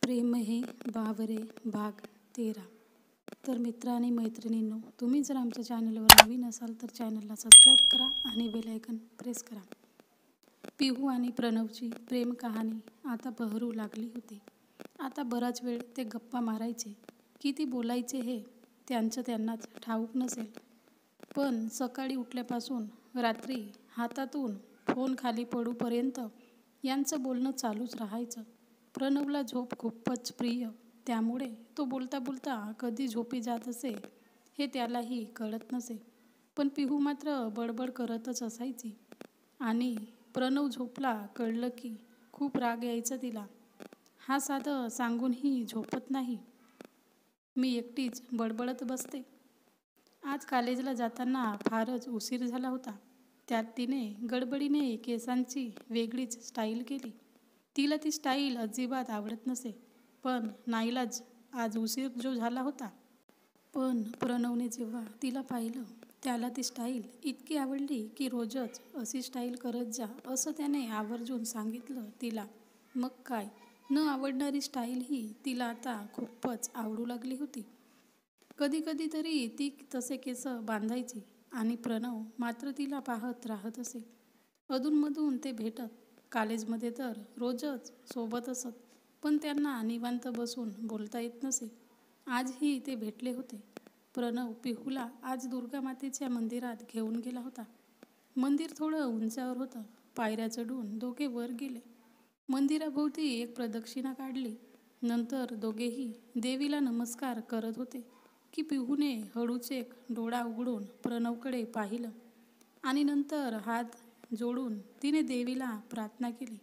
प्रेम हे बावरे भाग 13. तर मित्र आणि मैत्रिणींनो, तुम्ही जर आमच्या चॅनलवर नवीन असाल तर चॅनलला सबस्क्राईब करा आणि बेल आयकन प्रेस करा. पिहू आणि प्रणवची प्रेम कहाणी आता बहरू लागली होती. आता बराच वेळ ते गप्पा मारायचे. किती बोलायचे हे त्यांनाच ठाऊक नसेल, पण सकाळी उठल्यापासून रात्री हातातून फोन खाली पडूपर्यंत यांचं बोलणं चालूच राहायचं. प्रणवला झोप खूपच प्रिय, त्यामुळे तो बोलता बोलता कधी झोपी जात असे हे त्यालाही कळत नसे. पण पिहू मात्र बडबड करतच असायची आणि प्रणव झोपला कळलं की खूप राग यायचा तिला. हा साधं सांगूनही झोपत नाही, मी एकटीच बडबडत बसते. आज कॉलेजला जाताना फारच उशीर झाला होता. त्यात तिने गडबडीने केसांची वेगळीच स्टाईल केली. तिला ती स्टाईल अजिबात आवडत नसे, पण नाईलाज आज उशीर जो झाला होता. पण प्रणवने जेव्हा तिला पाहिलं त्याला ती स्टाईल इतकी आवडली की रोजच अशी स्टाईल करत जा असं त्याने आवर्जून सांगितलं तिला. मग काय, न आवडणारी स्टाईल ही तिला आता खूपच आवडू लागली होती. कधी कधी तरी ती तसे केस बांधायची आणि प्रणव मात्र तिला पाहत राहत असे. अधूनमधून ते भेटत. कॉलेजमध्ये तर रोजच सोबत असत, पण त्यांना निवांत बसून बोलता येत नसे. आजही ते भेटले होते. प्रणव पिहूला आज दुर्गा मातेच्या मंदिरात घेऊन गेला होता. मंदिर थोडं उंचावर होतं. पायऱ्या चढून दोघे वर गेले. मंदिराभोवती एक प्रदक्षिणा काढली. नंतर दोघेही देवीला नमस्कार करत होते की पिहूने हळूच एक डोळा उघडून प्रणवकडे पाहिलं आणि नंतर हात जोडून तिने देवीला प्रार्थना केली.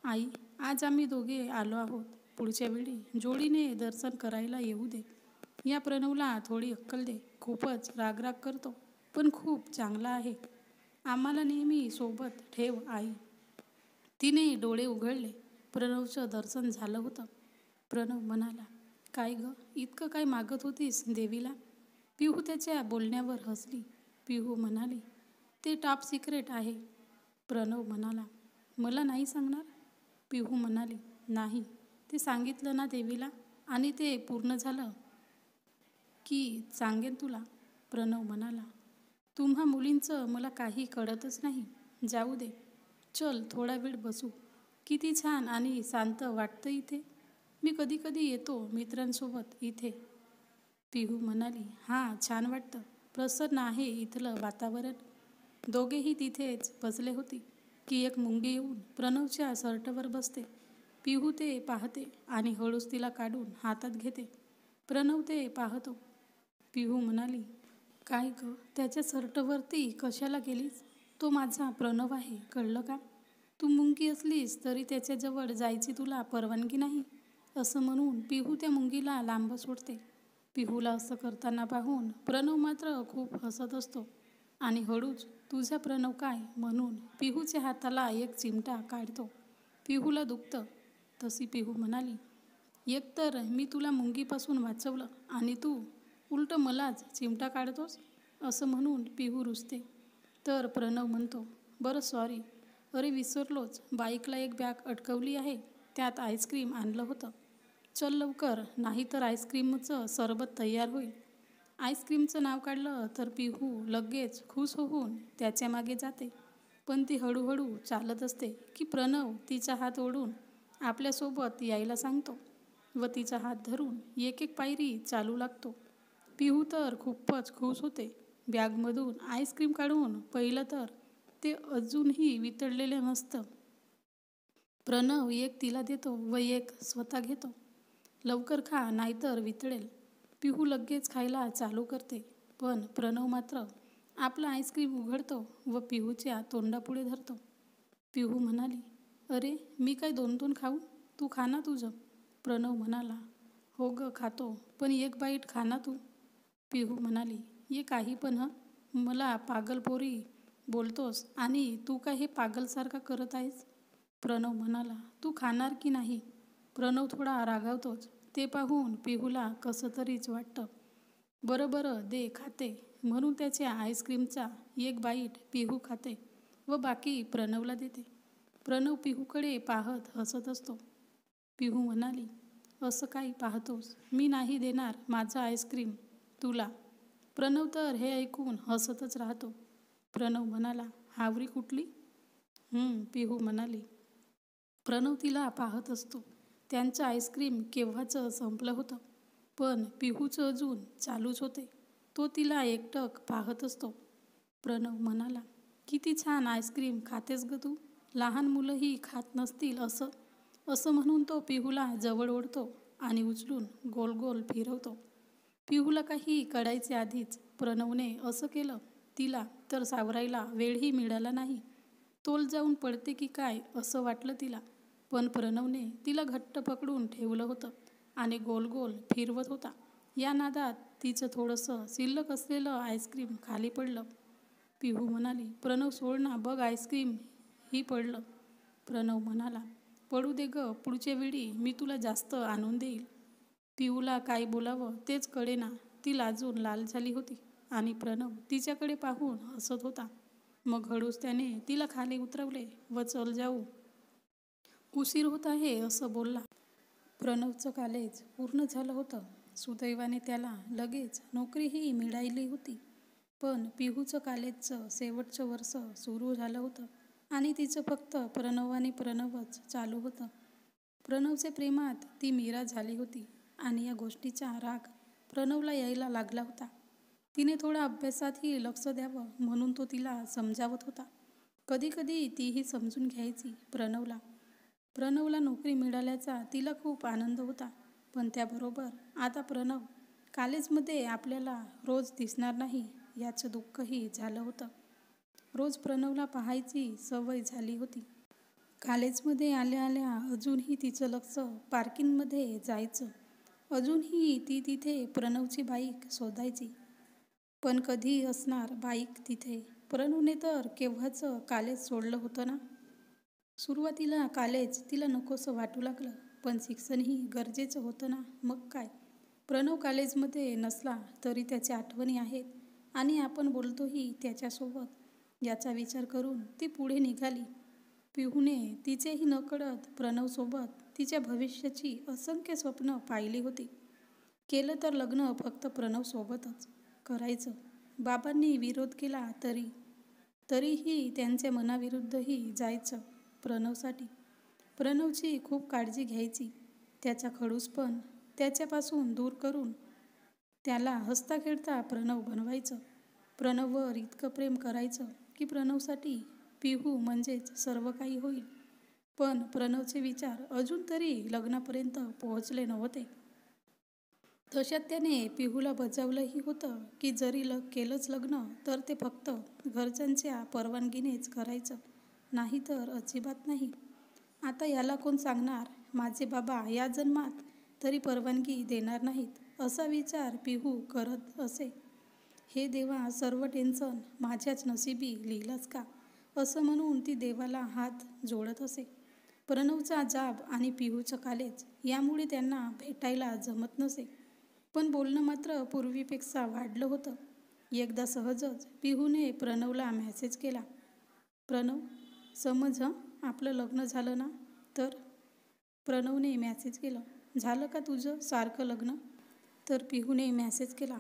आई, आज आम्ही दोघे आलो आहोत. पुढच्या वेळी जोडीने दर्शन करायला येऊ दे. या प्रणवला थोडी अक्कल दे. खूपच रागराग करतो, पण खूप चांगला आहे. आम्हाला नेहमी सोबत ठेव आई. तिने डोळे उघडले. प्रणवचं दर्शन झालं होतं. प्रणव म्हणाला, काय ग, इतकं काय मागत होतीस देवीला? पिहू त्याच्या बोलण्यावर हसली. पिहू म्हणाली, ते टॉप सिक्रेट आहे. प्रणव म्हणाला, मला नाही सांगणार? पिहू म्हणाली, नाही, ते सांगितलं ना देवीला, आणि ते पूर्ण झालं की सांगेन तुला. प्रणव म्हणाला, तुम्हा मुलींचं मला काही कळतच नाही. जाऊ दे, चल थोडा वेळ बसू. किती छान आणि शांत वाटतं इथे. मी कधी कधी येतो मित्रांसोबत इथे. पिहू म्हणाली, हां, छान वाटतं. प्रसन्न आहे इथलं वातावरण. दोघेही तिथेच बसले होते की एक मुंगी येऊन प्रणवच्या शर्टवर बसते. पिहू ते पाहते आणि हळूच तिला काढून हातात घेते. प्रणव ते पाहतो. पिहू म्हणाली, काय ग, त्याच्या शर्टवरती कशाला गेलीस? तो माझा प्रणव आहे, कळलं का? तू मुंगी असलीस तरी त्याच्याजवळ जायची तुला परवानगी नाही. असं म्हणून पिहू त्या मुंगीला लांब सोडते. पिहूला असं करताना पाहून प्रणव मात्र खूप हसत असतो आणि हळूच तुझा प्रणव काय म्हणून पिहूच्या हाताला एक चिमटा काढतो. पिहूला दुखतं. तशी पिहू म्हणाली, एकतर मी तुला मुंगीपासून वाचवलं आणि तू उलट मलाच चिमटा काढतोस. असं म्हणून पिहू रुसते. तर प्रणव म्हणतो, बरं सॉरी. अरे विसरलोच, बाईकला एक बॅग अडकवली आहे, त्यात आईस्क्रीम आणलं होतं. चल लवकर, नाहीतर आईस्क्रीमचं सरबत तयार होईल. आईस्क्रीमचं नाव काढलं तर पिहू लगेच खुश होऊन त्याच्या मागे जाते. पण ती हळूहळू चालत असते की प्रणव तिचा हात ओढून आपल्यासोबत यायला सांगतो व तिचा हात धरून एक एक पायरी चालू लागतो. पिहू तर खूपच खुश होते. बॅगमधून आईस्क्रीम काढून पहिलं तर ते अजूनही वितळलेलं नसतं. प्रणव एक तिला देतो व एक स्वतः घेतो. लवकर खा, नाहीतर वितळेल. पिहू लगेच खायला चालू करते, पण प्रणव मात्र आपला आईस्क्रीम उघडतो व पिहूच्या तोंडापुढे धरतो. पिहू म्हणाली, अरे मी काय दोन दोन खाऊ? तू खा ना तुझं. प्रणव म्हणाला, हो ग खातो, पण एक बाईट खा ना तू. पिहू म्हणाली, ये काही पण हं, मला पागलपोरी बोलतोस आणि तू काय हे पागलसारखा करत आहेस? प्रणव म्हणाला, तू खाणार की नाही? प्रणव थोडा रागावतोच. ते पाहून पिहूला कसं तरीच वाटतं. बरं बरं दे, खाते म्हणून त्याच्या आईस्क्रीमचा एक बाईट पिहू खाते व बाकी प्रणवला देते. प्रणव पिहूकडे पाहत हसत असतो. पिहू म्हणाली, असं काही पाहतोस? मी नाही देणार माझं आईस्क्रीम तुला. प्रणव तर हे ऐकून हसतच राहतो. प्रणव म्हणाला, हावरी कुठली? पिहू म्हणाली. प्रणव तिला पाहत असतो. त्यांचं आईस्क्रीम केव्हाचं संपलं होतं, पण पिहूचं अजून चालूच होते. तो तिला एकटक पाहत असतो. प्रणव म्हणाला, किती छान आईस्क्रीम खातेस ग तू. लहान मुलंही खात नसतील असं म्हणून तो पिहूला जवळ ओढतो आणि उचलून गोल गोल फिरवतो. पिहूला काही कळायचे आधीच प्रणवने असं केलं. तिला तर सावरायला वेळही मिळाला नाही. तोल जाऊन पडते की काय असं वाटलं तिला. पण प्रणवने तिला घट्ट पकडून ठेवलं होतं आणि गोल गोल फिरवत होता. या नादात तिचं थोडंसं शिल्लक असलेलं आईस्क्रीम खाली पडलं. पिहू म्हणाली, प्रणव सोड ना, बघ आईस्क्रीम ही पडलं. प्रणव म्हणाला, पडू दे ग, पुढच्या वेळी मी तुला जास्त आणून देईल. पिहूला काय बोलावं तेच कळेना. ती लाजून लाल झाली होती आणि प्रणव तिच्याकडे पाहून हसत होता. मग हळूच त्याने तिला खाली उतरवले व चल जाऊ, उशीर होत आहे असं बोलला. प्रणवचं कॉलेज पूर्ण झालं होतं. सुदैवाने त्याला लगेच नोकरीही मिळाली होती. पण पिहूचं कॉलेजचं शेवटचं वर्ष सुरू झालं होतं आणि तिचं फक्त प्रणव आणि प्रणवच चालू होतं. प्रणवचे प्रेमात ती मीरा झाली होती आणि या गोष्टीचा राग प्रणवला यायला लागला होता. तिने थोडा अभ्यासातही लक्ष द्यावं म्हणून तो तिला समजावत होता. कधी कधी तीही समजून घ्यायची प्रणवला नोकरी मिळाल्याचा तिला खूप आनंद होता. पण त्याबरोबर आता प्रणव कॉलेजमध्ये आपल्याला रोज दिसणार नाही याचं दुःखही झालं होतं. रोज प्रणवला पाहायची सवय झाली होती. कॉलेजमध्ये आल्या आल्या अजूनही तिचं लक्ष पार्किंगमध्ये जायचं. अजूनही ती तिथे प्रणवची बाईक शोधायची. पण कधी असणार बाईक तिथे? प्रणवने तर केव्हाचं कॉलेज सोडलं होतं ना. सुरुवातीला कॉलेज तिला नकोसं वाटू लागलं, पण शिक्षणही गरजेचं होतं ना. मग काय, प्रणव कॉलेजमध्ये नसला तरी त्याच्या आठवणी आहेत आणि आपण बोलतोही त्याच्यासोबत. याचा विचार करून ती पुढे निघाली. पिहूने तिचेही नकळत प्रणवसोबत तिच्या भविष्याची असंख्य स्वप्न पाहिली होती. केलं तर लग्न फक्त प्रणवसोबतच करायचं. बाबांनी विरोध केला तरीही त्यांच्या मनाविरुद्धही जायचं प्रणवसाठी. प्रणवची खूप काळजी घ्यायची. त्याचा खडूसपण त्याच्यापासून दूर करून त्याला हसता खेळता प्रणव बनवायचं. प्रणववर इतकं प्रेम करायचं की प्रणवसाठी पिहू म्हणजेच सर्व काही होईल. पण प्रणवचे विचार अजून तरी लग्नापर्यंत पोहोचले नव्हते. तशात त्याने पिहूला बजावलंही होतं की जरी केलंच लग्न तर ते फक्त घरच्यांच्या परवानगीनेच करायचं, नाही तर अजिबात नाही. आता याला कोण सांगणार? माझे बाबा या जन्मात तरी परवानगी देणार नाहीत असा विचार पिहू करत असे. हे देवा, सर्व टेन्शन माझ्याच नशिबी लिहिलंच का असं म्हणून ती देवाला हात जोडत असे. प्रणवचा जॉब आणि पिहूचं कॉलेज यामुळे त्यांना भेटायला जमत नसे. पण बोलणं मात्र पूर्वीपेक्षा वाढलं होतं. एकदा सहजच पिहूने प्रणवला मेसेज केला, प्रणव समज आपलं लग्न झालं ना तर. प्रणवने मेसेज केलं, झालं का तुझं सारखं लग्न? तर पिहूने मेसेज केला,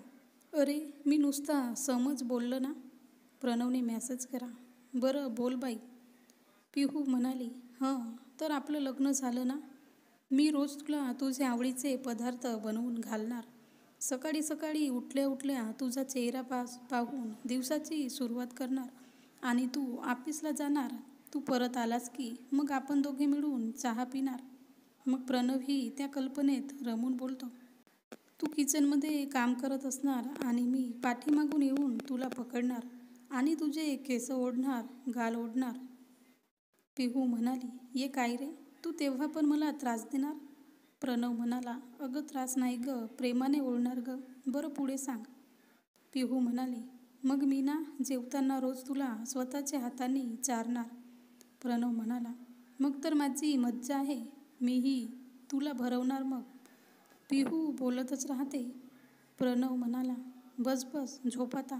अरे मी नुसता समज बोललं ना. प्रणवने मेसेज करा, बरं बोल बाई. पिहू म्हणाली, तर आपलं लग्न झालं ना. मी रोज तुला तुझे आवडीचे पदार्थ बनवून घालणार. सकाळी सकाळी उठल्या उठल्या तुझा चेहरा पाहून दिवसाची सुरुवात करणार आणि तू ऑफिसला जाणार. तू परत आलास की मग आपण दोघे मिळून चहा पिणार. मग प्रणवही त्या कल्पनेत रमून बोलतो, तू किचनमध्ये काम करत असणार आणि मी पाठीमागून येऊन तुला पकडणार आणि तुझे केस ओढणार, गाल ओढणार. पिहू म्हणाली, ये काय रे, तू तेव्हा पण मला त्रास देणार? प्रणव म्हणाला, अगं त्रास नाही ग, प्रेमाने ओढणार ग. बरं पुढे सांग. पिहू म्हणाली, मग मी ना जेवताना रोज तुला स्वतःच्या हाताने चारणार. प्रणव म्हणाला, मग तर माझी मज्जा आहे, मीही तुला भरवणार मग. पिहू बोलतच राहते. प्रणव म्हणाला, बस बस झोप आता.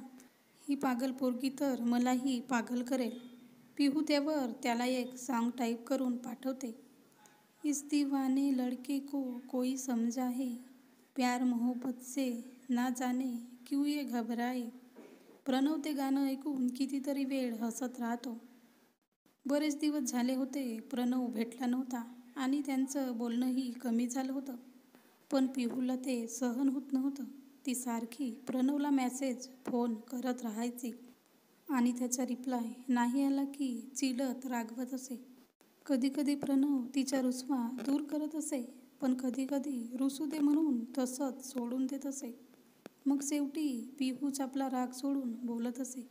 ही पागल पोरगी तर मलाही पागल करेल. पिहू त्यावर त्याला एक सॉन्ग टाईप करून पाठवते. इस दीवाने लड़के को कोई समझा है, प्यार मोहब्बत से ना जाने क्यों ये घबराए. प्रणव ते गाणं ऐकून कितीतरी वेळ हसत राहतो. बरेच दिवस झाले होते प्रणव भेटला नव्हता आणि त्यांचं बोलणंही कमी झालं होतं. पण पिहूला ते सहन होत नव्हतं. ती सारखी प्रणवला मेसेज, फोन करत राहायची आणि त्याचा रिप्लाय नाही आला की चिडत रागवत असे. कधीकधी प्रणव तिच्या रुसवा दूर करत असे, पण कधीकधी रुसू दे म्हणून तसंच सोडून देत असे. मग शेवटी पिहूच आपला राग सोडून बोलत असे.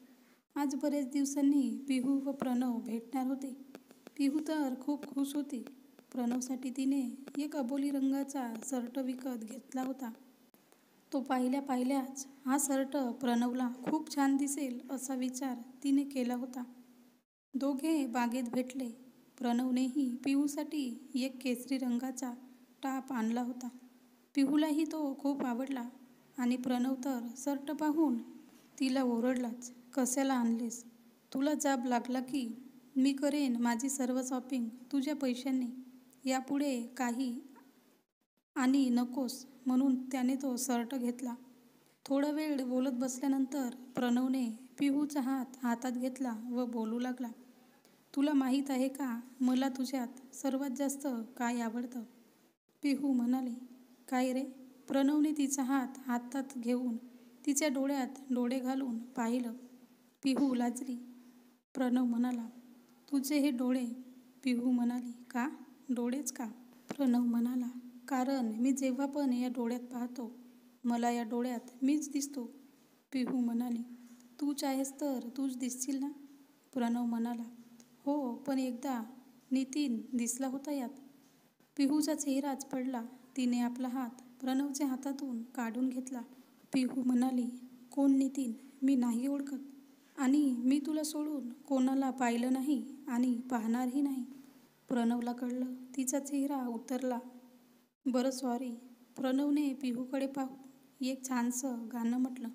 आज बरेच दिवसांनी पिहू व प्रणव भेटणार होते. पिहू तर खूप खुश होती. प्रणवसाठी तिने एक अबोली रंगाचा शर्ट विकत घेतला होता. तो पाहिल्या पाहिल्याच हा शर्ट प्रणवला खूप छान दिसेल असा विचार तिने केला होता. दोघे बागेत भेटले. प्रणवनेही पिहूसाठी एक केसरी रंगाचा टाप आणला होता. पिहूलाही तो खूप आवडला आणि प्रणव तर शर्ट पाहून तिला ओरडलाच. कशाला आणलेस? तुला जाब लागला की मी करेन माझी सर्व शॉपिंग तुझ्या पैशांनी. यापुढे काही आणि नकोस म्हणून त्याने तो शर्ट घेतला. थोडा वेळ बोलत बसल्यानंतर प्रणवने पिहूचा हात हातात घेतला व बोलू लागला. तुला माहीत आहे का मला तुझ्यात सर्वात जास्त काय आवडतं? पिहू म्हणाली. काय रे? प्रणवने तिचा हात हातात घेऊन तिच्या डोळ्यात डोळे घालून पाहिलं. पिहू लाजली. प्रणव म्हणाला, तुझे हे डोळे. पिहू म्हणाली, का? डोळेच का? प्रणव म्हणाला, कारण मी जेव्हा पण या डोळ्यात पाहतो मला या डोळ्यात मीच दिसतो. पिहू म्हणाली, तूच आहेस तर तूच दिसशील ना? प्रणव म्हणाला, हो, पण एकदा नितीन दिसला होता यात. पिहूचा चेहराच पडला. तिने आपला हात प्रणवच्या हातातून काढून घेतला. पिहू म्हणाली, कोण नितीन? मी नाही ओळखत आणि मी तुला सोडून कोणाला पाहिलं नाही आणि पाहणारही नाही. प्रणवला कळलं तिचा चेहरा उतरला. बरं सॉरी. प्रणवने पिहूकडे पाहून एक छानसं गाणं म्हटलं.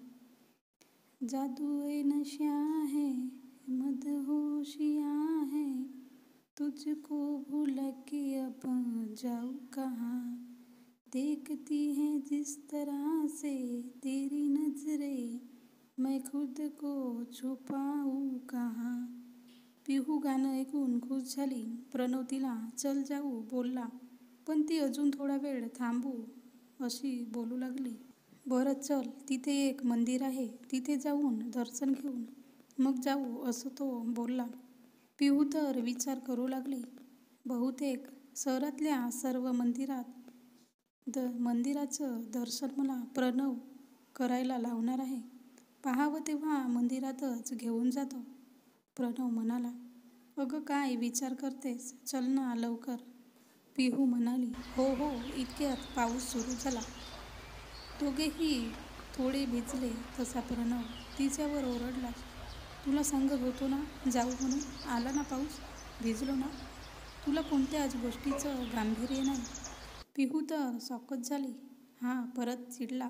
जादू ए नशा है मदहोशिया है तुझको भूल के अब जाऊँ कहाँ देखती है जिस तरह से तेरी नजरें मैं खुद को छुपाऊँ कहाँ. पिहू गाणं ऐकून खुश झाली. प्रणव तिला चल जाऊ बोलला, पण ती अजून थोडा वेळ थांबू अशी बोलू लागली. बरं चल, तिथे एक मंदिर आहे तिथे जाऊन दर्शन घेऊन मग जाऊ असं तो बोलला. पिहू तर विचार करू लागली. बहुतेक शहरातल्या सर्व मंदिराचं दर्शन मला प्रणव करायला लावणार आहे. पाहावं तेव्हा मंदिरातच घेऊन जातो. प्रणव म्हणाला, अगं काय विचार करतेस? चल ना लवकर. पिहू म्हणाली, हो हो. इतक्यात पाऊस सुरू झाला. दोघेही थोडे भिजले. तसा प्रणव तिच्यावर ओरडला. तुला सांगत होतो ना जाऊ म्हणून. आला ना पाऊस, भिजलो ना. तुला कोणत्याच गोष्टीचं गांभीर्य नाही. पिहू तर शॉकच झाली. हा परत चिडला.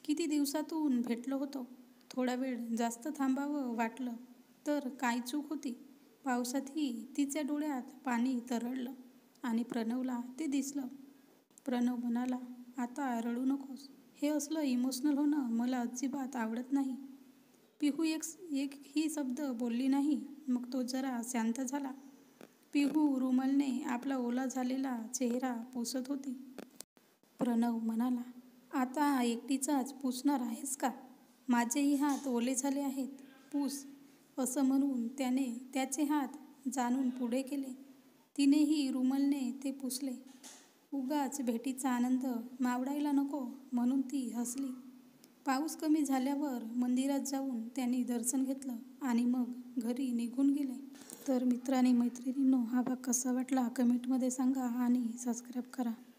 किती दिवसातून भेटलो होतो. थोडा वेळ जास्त थांबावं वाटलं तर काय चूक होती? पावसातही तिच्या डोळ्यात पाणी तरळलं आणि प्रणवला ते दिसलं. प्रणव म्हणाला, आता रडू नकोस. हे असलं इमोशनल होणं मला अजिबात आवडत नाही. पिहू एकही शब्द बोलली नाही. मग तो जरा शांत झाला. पिहू रुमालाने आपला ओला झालेला चेहरा पुसत होती. प्रणव म्हणाला, आता एकटीचाच पुसणार आहेस का? माझेही हात ओले झाले आहेत, पुस. असं म्हणून त्याने त्याचे हात जाणून पुढे केले. तिनेही रुमालाने ते पुसले. उगाच भेटीचा आनंद मावळायला नको म्हणून ती हसली. पाऊस कमी झाल्यावर मंदिरात जाऊन त्यांनी दर्शन घेतलं आणि मग घरी निघून गेले. तर मित्रांनी मैत्रिणींनो, हा भाग कसा वाटला कमेंटमध्ये सांगा आणि सबस्क्राईब करा.